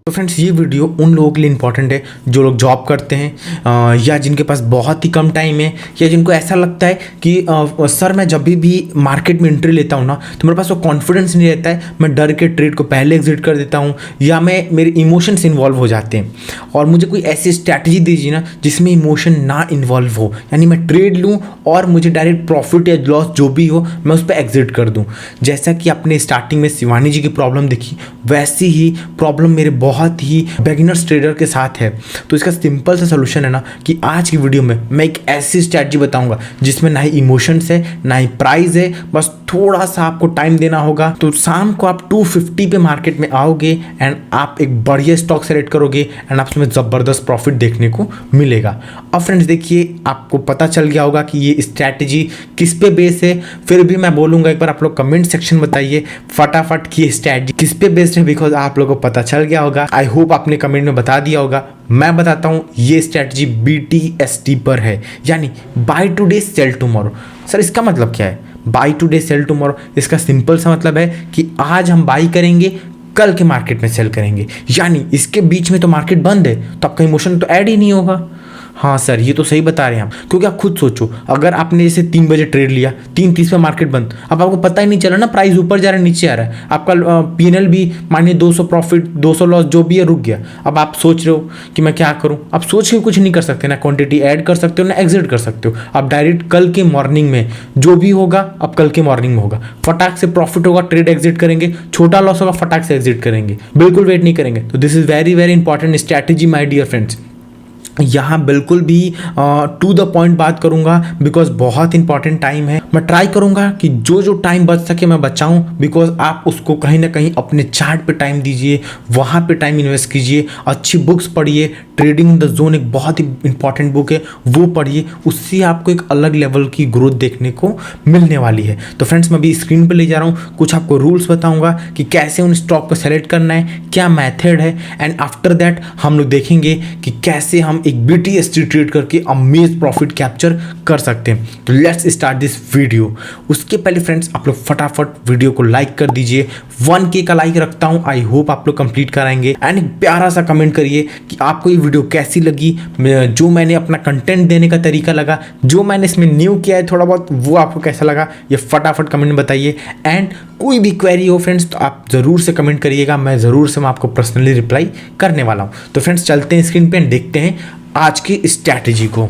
तो फ्रेंड्स ये वीडियो उन लोगों के लिए इंपॉर्टेंट है जो लोग जॉब करते हैं या जिनके पास बहुत ही कम टाइम है या जिनको ऐसा लगता है कि सर मैं जब भी मार्केट में एंट्री लेता हूँ ना तो मेरे पास वो कॉन्फिडेंस नहीं रहता है, मैं डर के ट्रेड को पहले एग्जिट कर देता हूँ या मेरे इमोशंस इन्वॉल्व हो जाते हैं। और मुझे कोई ऐसी स्ट्रैटेजी दीजिए ना जिसमें इमोशन ना इन्वॉल्व हो, यानी मैं ट्रेड लूँ और मुझे डायरेक्ट प्रॉफिट या लॉस जो भी हो मैं उस पर एग्जिट कर दूँ। जैसा कि आपने स्टार्टिंग में शिवानी जी की प्रॉब्लम देखी, वैसी ही प्रॉब्लम मेरे बहुत ही बिगिनर्स ट्रेडर के साथ है। तो इसका सिंपल सा सोल्यूशन है ना कि आज की वीडियो में मैं एक ऐसी स्ट्रैटेजी बताऊंगा जिसमें ना ही इमोशंस है ना ही प्राइस है, बस थोड़ा सा आपको टाइम देना होगा। तो शाम को आप 250 पे मार्केट में आओगे एंड आप एक बढ़िया स्टॉक सेलेक्ट करोगे एंड आप उसमें ज़बरदस्त प्रॉफिट देखने को मिलेगा। अब फ्रेंड्स देखिए, आपको पता चल गया होगा कि ये स्ट्रैटेजी किस पे बेस है। फिर भी मैं बोलूँगा एक बार आप लोग कमेंट सेक्शन बताइए फटाफट कि ये स्ट्रैटेजी किस पे बेस्ड है, बिकॉज आप लोगों को पता चल गया होगा। आई होप आपने कमेंट में बता दिया होगा। मैं बताता हूँ, ये स्ट्रैटेजी BTST पर है, यानी buy today sell tomorrow. Sir इसका मतलब क्या है बाय टुडे सेल टुमारो? इसका सिंपल सा मतलब है कि आज हम बाई करेंगे, कल के मार्केट में सेल करेंगे, यानी इसके बीच में तो मार्केट बंद है तो आपका इमोशन तो ऐड ही नहीं होगा। हाँ सर ये तो सही बता रहे हैं हम, क्योंकि आप खुद सोचो, अगर आपने जैसे 3 बजे ट्रेड लिया, 3:30 पे मार्केट बंद, अब आपको पता ही नहीं चला ना प्राइस ऊपर जा रहा है नीचे आ रहा है, आपका P&L भी मानिए 200 प्रॉफिट 200 लॉस जो भी है रुक गया। अब आप सोच रहे हो कि मैं क्या करूँ, आप सोच के कुछ नहीं कर सकते, ना क्वांटिटी ऐड कर सकते हो ना एग्जिट कर सकते हो। आप डायरेक्ट कल के मॉर्निंग में जो भी होगा अब कल के मॉर्निंग में होगा, फटाक से प्रॉफिट होगा ट्रेड एग्जिट करेंगे, छोटा लॉस होगा फटाक से एग्जिट करेंगे, बिल्कुल वेट नहीं करेंगे। तो this is very very important strategy my dear friends. यहाँ बिल्कुल भी टू द पॉइंट बात करूँगा बिकॉज बहुत इंपॉर्टेंट टाइम है। मैं ट्राई करूँगा कि जो जो टाइम बच सके मैं बचाऊँ, बिकॉज आप उसको कहीं ना कहीं अपने चार्ट पे टाइम दीजिए, वहाँ पे टाइम इन्वेस्ट कीजिए, अच्छी बुक्स पढ़िए। ट्रेडिंग इन द जोन एक बहुत ही इंपॉर्टेंट बुक है, वो पढ़िए, उससे आपको एक अलग लेवल की ग्रोथ देखने को मिलने वाली है। तो फ्रेंड्स मैं अभी स्क्रीन पे ले जा रहा हूँ, कुछ आपको रूल्स बताऊँगा कि कैसे उन स्टॉक को सेलेक्ट करना है, क्या मैथड है, एंड आफ्टर दैट हम लोग देखेंगे कि कैसे हम एक BTST ट्रेड करके अमेज प्रॉफिट कैप्चर कर सकते हैं। तो लेट्स स्टार्ट दिस वीडियो। उसके पहले फ्रेंड्स आप लोग फटाफट वीडियो को लाइक कर दीजिए, 1K का लाइक रखता हूं, आई होप आप लोग कंप्लीट कराएंगे। एंड एक प्यारा सा कमेंट करिए कि आपको ये वीडियो कैसी लगी, जो मैंने अपना कंटेंट देने का तरीका लगा, जो मैंने इसमें न्यू किया है थोड़ा बहुत, वो आपको कैसा लगा ये फटाफट कमेंट में बताइए। एंड कोई भी क्वेरी हो फ्रेंड्स तो आप ज़रूर से कमेंट करिएगा, मैं ज़रूर से मैं आपको पर्सनली रिप्लाई करने वाला हूँ। तो फ्रेंड्स चलते हैं स्क्रीन पे देखते हैं आज की स्ट्रैटेजी को।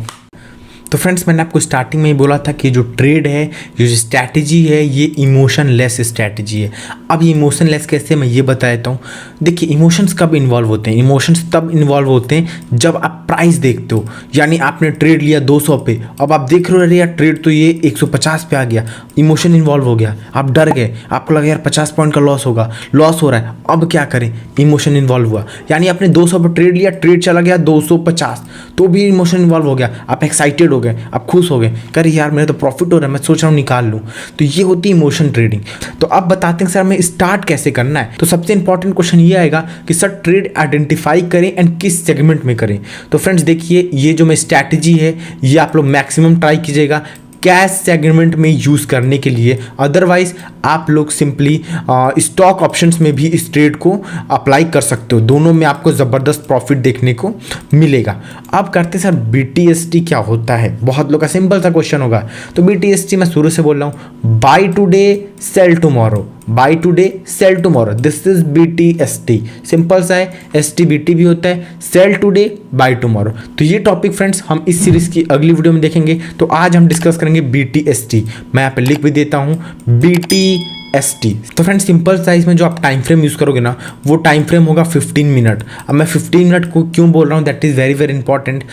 तो फ्रेंड्स मैंने आपको स्टार्टिंग में ही बोला था कि जो ट्रेड है, जो स्ट्रैटेजी है, ये इमोशन लेस स्ट्रैटेजी है। अब ये इमोशन लेस कैसे, मैं ये बता देता हूँ। देखिए इमोशंस कब इन्वॉल्व होते हैं? इमोशंस तब इन्वॉल्व होते हैं जब आप प्राइस देखते हो, यानी आपने ट्रेड लिया 200 पे, अब आप देख रहे हो अरे यार ट्रेड तो ये 150 पे आ गया, इमोशन इन्वॉल्व हो गया, आप डर गए, आपको लगा यार 50 पॉइंट का लॉस होगा, लॉस हो रहा है, अब क्या करें, इमोशन इन्वॉल्व हुआ। यानी आपने 200 पे ट्रेड लिया, ट्रेड चला गया 250, तो भी इमोशन इन्वॉल्व हो गया, आप एक्साइटेड हो गए, आप खुश हो गए, कह यार मेरा तो प्रॉफिट हो रहा है, मैं सोच रहा हूँ निकाल लूँ। तो ये होती है इमोशन ट्रेडिंग। तो अब बताते हैं सर हमें स्टार्ट कैसे करना है। तो सबसे इंपॉर्टेंट क्वेश्चन ये आएगा कि सर ट्रेड आइडेंटिफाई करें एंड किस सेगमेंट में करें। तो फ्रेंड्स देखिए, ये जो मैं स्ट्रैटेजी है ये आप लोग मैक्सिमम ट्राई कीजिएगा कैश सेगमेंट में यूज़ करने के लिए, अदरवाइज आप लोग सिंपली स्टॉक ऑप्शंस में भी इस ट्रेड को अप्लाई कर सकते हो, दोनों में आपको ज़बरदस्त प्रॉफिट देखने को मिलेगा। अब करते सर BTST क्या होता है, बहुत लोग का सिंपल सा क्वेश्चन होगा। तो BTST मैं शुरू से बोल रहा हूँ, buy today sell tomorrow, buy today sell tomorrow, this is BTST। Simple सा है, STBT भी होता है, सेल टुडे बाय टुमारो। तो ये टॉपिक फ्रेंड्स हम इस सीरीज की अगली वीडियो में देखेंगे। तो आज हम डिस्कस करेंगे BTST। मैं यहाँ पे लिख भी देता हूँ BTST। तो फ्रेंड्स सिंपल सा इसमें जो आप टाइम फ्रेम यूज़ करोगे ना, वो टाइम फ्रेम होगा 15 मिनट। अब मैं 15 मिनट को क्यों बोल रहा हूँ, that is very very important.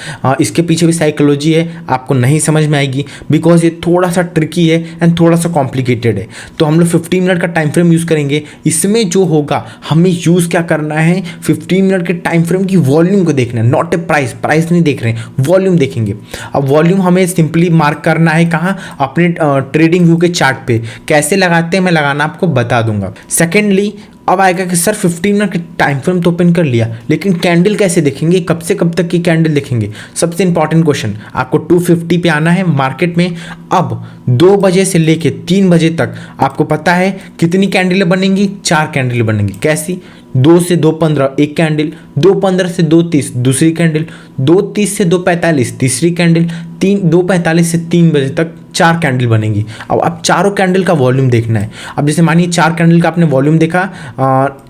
इसके पीछे भी साइकोलॉजी है, आपको नहीं समझ में आएगी बिकॉज ये थोड़ा सा ट्रिकी है एंड थोड़ा सा कॉम्प्लिकेटेड है। तो हम लोग 15 मिनट का टाइम फ्रेम यूज़ करेंगे। इसमें जो होगा हमें यूज़ क्या करना है, 15 मिनट के टाइम फ्रेम की वॉल्यूम को देखना है, नॉट ए प्राइस, प्राइस नहीं देख रहे हैं, वॉल्यूम देखेंगे। अब वॉल्यूम हमें सिंपली मार्क करना है कहाँ, अपने ट्रेडिंग व्यू के चार्ट पे। कैसे लगाते हैं मैं लगाना आपको बता दूंगा। सेकेंडली अब आएगा कि सर 15 मिनट के टाइम फ्रेम तो ओपन कर लिया, लेकिन कैंडल कैसे देखेंगे, कब से कब तक की कैंडल देखेंगे। सबसे इंपॉर्टेंट क्वेश्चन, आपको 250 पे आना है मार्केट में। अब 2 बजे से लेके 3 बजे तक आपको पता है कितनी कैंडलें बनेंगी, 4 कैंडलें बनेंगी। कैसी, 2 से 2:15 एक कैंडल, 2:15 से 2:30 दूसरी कैंडल, 2:30 से 2:45 तीसरी कैंडल, 2:45 से 3 बजे तक 4 कैंडल बनेंगी। अब आप चारों कैंडल का वॉल्यूम देखना है। अब जैसे मानिए 4 कैंडल का आपने वॉल्यूम देखा,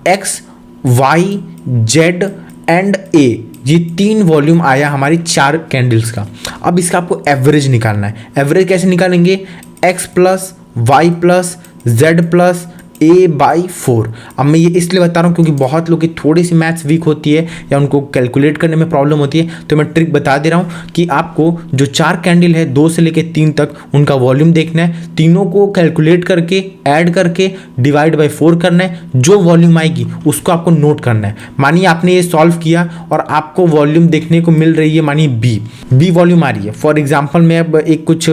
एक्स, वाई, जेड एंड ए, ये 3 वॉल्यूम आया हमारी 4 कैंडल्स का। अब इसका आपको एवरेज निकालना है। एवरेज कैसे निकालेंगे? X plus y plus z plus A/4। अब मैं ये इसलिए बता रहा हूँ क्योंकि बहुत लोग की थोड़ी सी मैथ्स वीक होती है या उनको कैलकुलेट करने में प्रॉब्लम होती है, तो मैं ट्रिक बता दे रहा हूँ कि आपको जो 4 कैंडल है 2 से लेकर 3 तक उनका वॉल्यूम देखना है, तीनों को कैलकुलेट करके ऐड करके डिवाइड बाय 4 करना है, जो वॉल्यूम आएगी उसको आपको नोट करना है। मानिए आपने ये सॉल्व किया और आपको वॉल्यूम देखने को मिल रही है, मानिए बी वॉल्यूम आ रही है। फॉर एग्जाम्पल मैं अब एक कुछ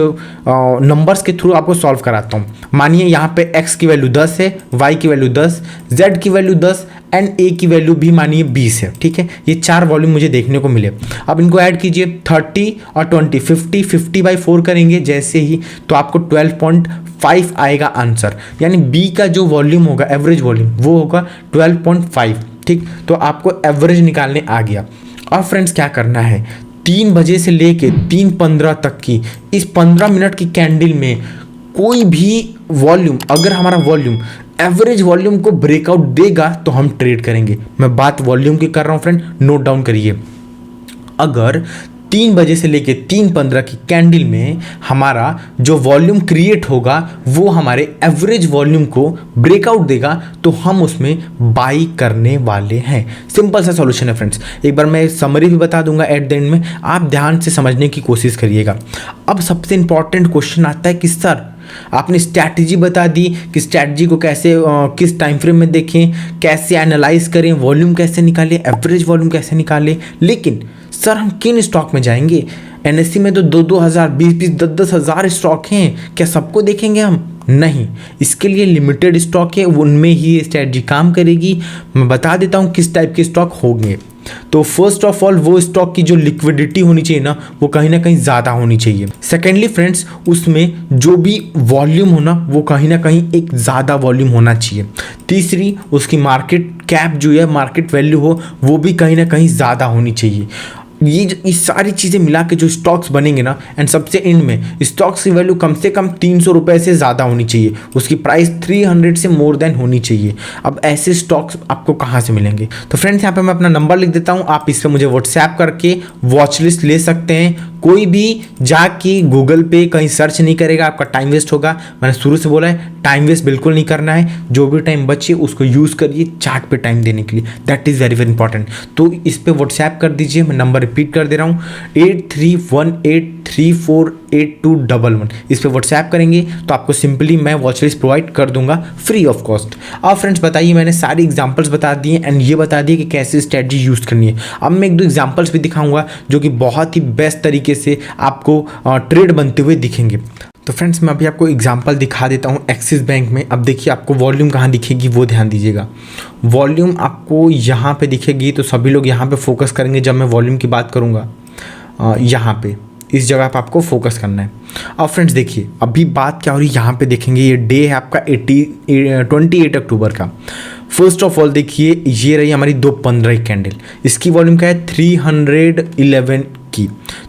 नंबर्स के थ्रू आपको सॉल्व कराता हूँ। मानिए यहाँ पे एक्स की वैल्यू 10 है, y की वैल्यू 10, z की वैल्यू 10 एंड a की वैल्यू भी मानिए 20 है। ठीक है, ये 4 वॉल्यूम मुझे देखने को मिले। अब इनको ऐड कीजिए 30 और 20, 50/4 करेंगे जैसे ही, तो आपको 12.5 आएगा आंसर। यानी b का जो वॉल्यूम होगा, एवरेज वॉल्यूम, वो होगा 12.5। ठीक, तो आपको एवरेज निकालने आ गया। अब फ्रेंड्स क्या करना है, 3 बजे से लेके 3:15 तक की इस 15 मिनट की कैंडल में कोई भी वॉल्यूम, अगर हमारा वॉल्यूम एवरेज वॉल्यूम को ब्रेकआउट देगा तो हम ट्रेड करेंगे। मैं बात वॉल्यूम की कर रहा हूं फ्रेंड, नोट डाउन करिए। अगर 3 बजे से लेके 3:15 की कैंडल में हमारा जो वॉल्यूम क्रिएट होगा वो हमारे एवरेज वॉल्यूम को ब्रेकआउट देगा तो हम उसमें बाई करने वाले हैं। सिंपल सा सॉल्यूशन है फ्रेंड्स। एक बार मैं समरी भी बता दूंगा एट द एंड में, आप ध्यान से समझने की कोशिश करिएगा। अब सबसे इंपॉर्टेंट क्वेश्चन आता है कि सर आपने स्ट्रैटेजी बता दी कि स्ट्रैटेजी को कैसे किस टाइम फ्रेम में देखें, कैसे एनालाइज करें, वॉल्यूम कैसे निकालें, एवरेज वॉल्यूम कैसे निकालें, लेकिन सर हम किन स्टॉक में जाएंगे? एनएससी में तो 2-2 हज़ार, 20-20, 10-10 हज़ार स्टॉक हैं, क्या सबको देखेंगे हम? नहीं, इसके लिए लिमिटेड स्टॉक है, उनमें ही ये स्ट्रैटेजी काम करेगी। मैं बता देता हूँ किस टाइप के स्टॉक होंगे। तो फर्स्ट ऑफ ऑल वो स्टॉक की जो लिक्विडिटी होनी चाहिए ना, वो कहीं ना कहीं ज़्यादा होनी चाहिए। सेकेंडली फ्रेंड्स, उसमें जो भी वॉल्यूम होना वो कहीं ना कहीं एक ज़्यादा वॉल्यूम होना चाहिए। तीसरी, उसकी मार्केट कैप जो है, मार्केट वैल्यू हो, वो भी कहीं ना कहीं ज़्यादा होनी चाहिए। ये सारी चीज़ें मिला के जो स्टॉक्स बनेंगे ना, एंड सबसे एंड में स्टॉक्स की वैल्यू कम से कम 300 रुपये से ज़्यादा होनी चाहिए, उसकी प्राइस 300 से मोर देन होनी चाहिए। अब ऐसे स्टॉक्स आपको कहाँ से मिलेंगे? तो फ्रेंड्स यहाँ पे मैं अपना नंबर लिख देता हूँ, आप इस पर मुझे व्हाट्सएप करके वॉच लिस्ट ले सकते हैं। कोई भी जाके गूगल पे कहीं सर्च नहीं करेगा, आपका टाइम वेस्ट होगा। मैंने शुरू से बोला है टाइम वेस्ट बिल्कुल नहीं करना है, जो भी टाइम बचे उसको यूज़ करिए चार्ट पे टाइम देने के लिए, that is very very important. तो इस पे व्हाट्सएप कर दीजिए, मैं नंबर रिपीट कर दे रहा हूँ 8318348211। इस पे व्हाट्सएप करेंगे तो आपको सिंपली मैं वॉच लिस्ट प्रोवाइड कर दूंगा फ्री ऑफ कॉस्ट। अब फ्रेंड्स बताइए, मैंने सारी एग्जांपल्स बता दिए एंड ये बता दिए कि कैसे स्ट्रेटजी यूज़ करनी है। अब मैं 1-2 एग्जांपल्स भी दिखाऊंगा जो कि बहुत ही बेस्ट तरीके से आपको ट्रेड बनते हुए दिखेंगे। तो फ्रेंड्स मैं अभी आपको एग्जांपल दिखा देता हूँ एक्सिस बैंक में। अब देखिए आपको वॉल्यूम कहाँ दिखेगी वो ध्यान दीजिएगा। वॉल्यूम आपको यहाँ पे दिखेगी, तो सभी लोग यहाँ पे फोकस करेंगे जब मैं वॉल्यूम की बात करूँगा। यहाँ पे इस जगह पे आपको फोकस करना है। अब फ्रेंड्स देखिए अभी बात क्या हो रही है, यहाँ पे देखेंगे ये डे है आपका 28 अक्टूबर का। फर्स्ट ऑफ ऑल देखिए ये रही हमारी 2:15 कैंडल, इसकी वॉल्यूम क्या है 311 की।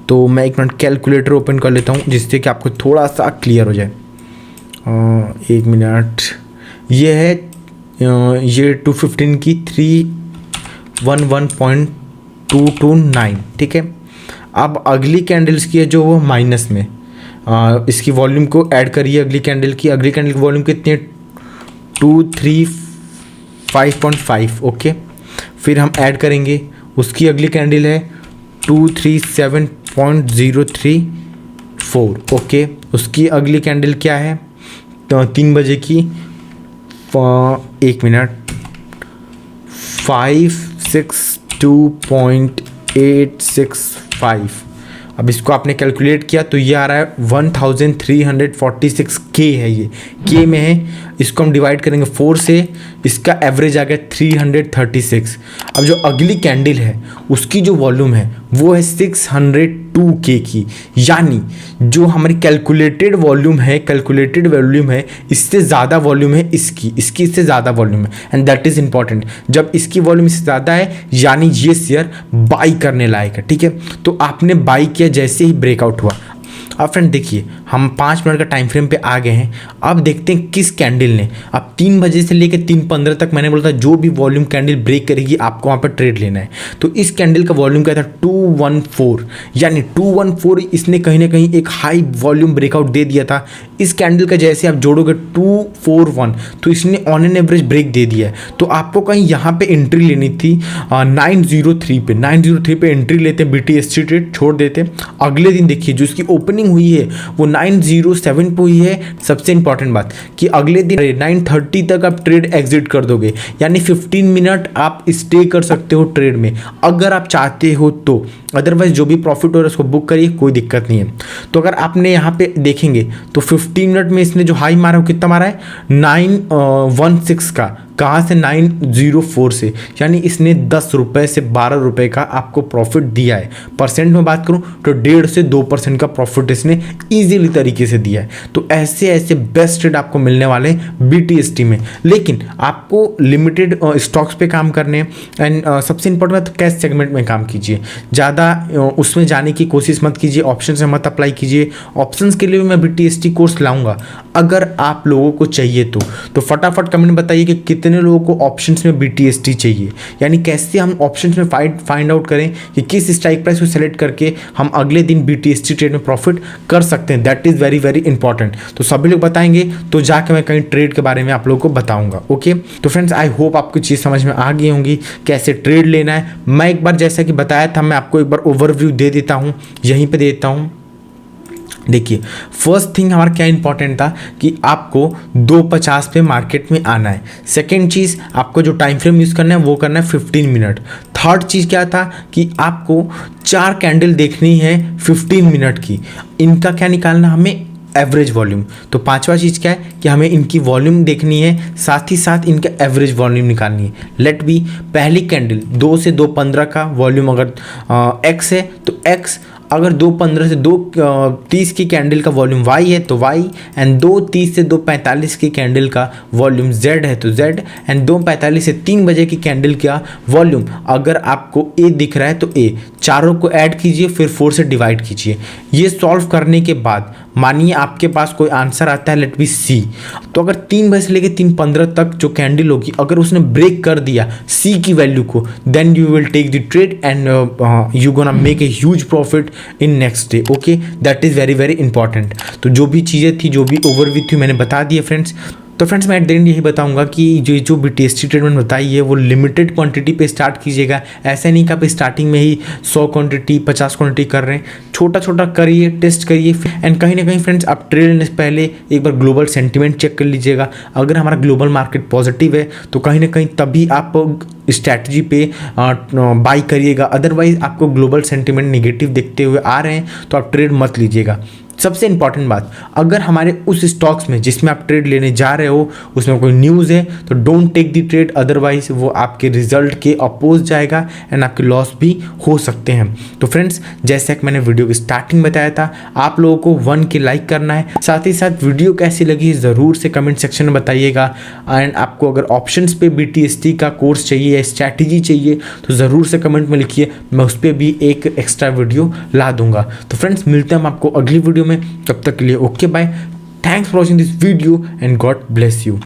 तो मैं 1 मिनट कैलकुलेटर ओपन कर लेता हूँ जिससे कि आपको थोड़ा सा क्लियर हो जाए। 1 मिनट, ये है ये 215 की 311.229, ठीक है। अब अगली कैंडल्स की है जो वो माइनस में, इसकी वॉल्यूम को ऐड करिए अगली कैंडल की वॉल्यूम कितनी है 235.5, ओके। फिर हम ऐड करेंगे उसकी अगली कैंडल है 237.034, ओके। उसकी अगली कैंडल क्या है तो 3 बजे की 1 मिनट 562.865। अब इसको आपने कैलकुलेट किया तो ये आ रहा है 1346 के है, ये के में है। इसको हम डिवाइड करेंगे 4 से, इसका एवरेज आ गया 336। अब जो अगली कैंडल है उसकी जो वॉल्यूम है वो है 610 2K की, यानी जो हमारी कैलकुलेटेड वॉल्यूम है इससे ज़्यादा वॉल्यूम है इसकी इससे ज़्यादा वॉल्यूम है, एंड दैट इज़ इंपॉर्टेंट। जब इसकी वॉल्यूम इससे ज़्यादा है यानी ये शेयर बाई करने लायक है, ठीक है। तो आपने बाई किया जैसे ही ब्रेकआउट हुआ। अब फ्रेंड देखिए, हम 5 मिनट का टाइम फ्रेम पे आ गए हैं। अब देखते हैं किस कैंडल ने, अब 3 बजे से लेकर 3:15 तक मैंने बोला था जो भी वॉल्यूम कैंडल ब्रेक करेगी आपको वहाँ पर ट्रेड लेना है। तो इस कैंडल का वॉल्यूम क्या था 214, यानी 214 इसने कहीं ना कहीं एक हाई वॉल्यूम ब्रेकआउट दे दिया था। इस कैंडल का जैसे आप जोड़ोगे 241 तो इसने ऑन एन एवरेज ब्रेक दे दिया है। तो आपको कहीं यहाँ पे एंट्री लेनी थी 903 पे एंट्री लेते, BTST ट्रेड छोड़ देते। अगले दिन देखिए जो इसकी ओपनिंग हुई है वो 907 पे हुई है। सबसे इंपॉर्टेंट बात कि अगले दिन 930 तक आप ट्रेड एग्जिट कर दोगे, यानी 15 मिनट आप स्टे कर सकते हो ट्रेड में अगर आप चाहते हो तो। अदरवाइज जो भी प्रॉफिट हो रहा है उसको बुक करिए, कोई दिक्कत नहीं है। तो अगर आपने यहाँ पे देखेंगे तो 15 मिनट में इसने जो हाई मारा वो कितना मारा है 916 का, कहाँ से 904 से, यानी इसने 10 रुपये से 12 रुपये का आपको प्रॉफिट दिया है। परसेंट में बात करूँ तो 1.5 से 2% का प्रॉफिट इसने ईजिली तरीके से दिया है। तो ऐसे बेस्ट ट्रेड आपको मिलने वाले हैं BTST में, लेकिन आपको लिमिटेड स्टॉक्स पे काम करने हैं। एंड सबसे इंपॉर्टेंट बात कैश सेगमेंट में काम कीजिए, ज़्यादा उसमें जाने की कोशिश मत कीजिए, ऑप्शन से मत अप्लाई कीजिए। ऑप्शंस के लिए भी मैं BTST कोर्स लाऊंगा अगर आप लोगों को चाहिए तो फटाफट कमेंट बताइए कि कितने लोगों को ऑप्शंस में BTST चाहिए, यानी कैसे हम ऑप्शंस में फाइंड आउट करें कि किस स्ट्राइक प्राइस को सेलेक्ट करके हम अगले दिन BTST ट्रेड में प्रॉफिट कर सकते हैं। That is very very important. तो सभी लोग बताएंगे तो जाके मैं कहीं ट्रेड के बारे में आप लोगों को बताऊंगा। ओके, तो फ्रेंड्स आई होप आपको चीज़ समझ में आ गई होंगी कैसे ट्रेड लेना है। मैं एक बार जैसा कि बताया था मैं आपको एक बार ओवरव्यू दे देता हूँ, यहीं पे देता हूँ। देखिए फर्स्ट थिंग हमारा क्या इंपॉर्टेंट था कि आपको 250 पे मार्केट में आना है। सेकेंड चीज़ आपको जो टाइम फ्रेम यूज़ करना है वो करना है 15 मिनट। थर्ड चीज़ क्या था कि आपको 4 कैंडल देखनी है 15 मिनट की, इनका क्या निकालना हमें एवरेज वॉल्यूम। तो पांचवा चीज़ क्या है कि हमें इनकी वॉल्यूम देखनी है, साथ ही साथ इनका एवरेज वॉल्यूम निकालनी है। लेट बी पहली कैंडल 2 से 2:15 का वॉल्यूम अगर X है तो X, अगर 2:15 से 2:30 की कैंडल का वॉल्यूम Y है तो Y, एंड 2:30 से 2:45 की कैंडल का वॉल्यूम Z है तो Z, एंड 2:45 से 3 बजे की कैंडल का वॉल्यूम अगर आपको A दिख रहा है तो A। चारों को ऐड कीजिए फिर 4 से डिवाइड कीजिए। ये सॉल्व करने के बाद मानिए आपके पास कोई आंसर आता है लेट बी C, तो अगर 3 बजे से लेकर 3:15 तक जो कैंडल होगी अगर उसने ब्रेक कर दिया C की वैल्यू को, then you will take the trade and you gonna make a huge profit in next day. Okay, that is very very important. तो जो भी चीज़ें थी, जो भी ओवरव्यू थी मैंने बता दिए फ्रेंड्स। तो फ्रेंड्स मैं एट द एंड यही बताऊंगा कि जो BTST ट्रेडमेंट बताई है वो लिमिटेड क्वांटिटी पे स्टार्ट कीजिएगा। ऐसा नहीं कि आप स्टार्टिंग में ही 100 क्वांटिटी 50 क्वांटिटी कर रहे हैं, छोटा छोटा करिए, टेस्ट करिए। एंड कहीं ना कहीं फ्रेंड्स आप ट्रेड लेने से पहले एक बार ग्लोबल सेंटिमेंट चेक कर लीजिएगा। अगर हमारा ग्लोबल मार्केट पॉजिटिव है तो कहीं ना कहीं तभी आप स्ट्रैटेजी पे बाई करिएगा। अदरवाइज आपको ग्लोबल सेंटिमेंट नेगेटिव देखते हुए आ रहे हैं तो आप ट्रेड मत लीजिएगा। सबसे इंपॉर्टेंट बात, अगर हमारे उस स्टॉक्स में जिसमें आप ट्रेड लेने जा रहे हो उसमें कोई न्यूज़ है तो don't take the trade, otherwise वो आपके रिजल्ट के अपोज जाएगा एंड आपके लॉस भी हो सकते हैं। तो फ्रेंड्स जैसा कि मैंने वीडियो की स्टार्टिंग बताया था, आप लोगों को 1 के लाइक करना है, साथ ही साथ वीडियो कैसी लगी ज़रूर से कमेंट सेक्शन में बताइएगा। एंड आपको अगर ऑप्शंस पे BTST का कोर्स चाहिए या स्ट्रैटेजी चाहिए तो ज़रूर से कमेंट में लिखिए, मैं उस पर भी एक एक्स्ट्रा वीडियो ला दूंगा। तो फ्रेंड्स मिलते हैं हम आपको अगली वीडियो में, तब तक के लिए okay bye, thanks for watching this video and God bless you.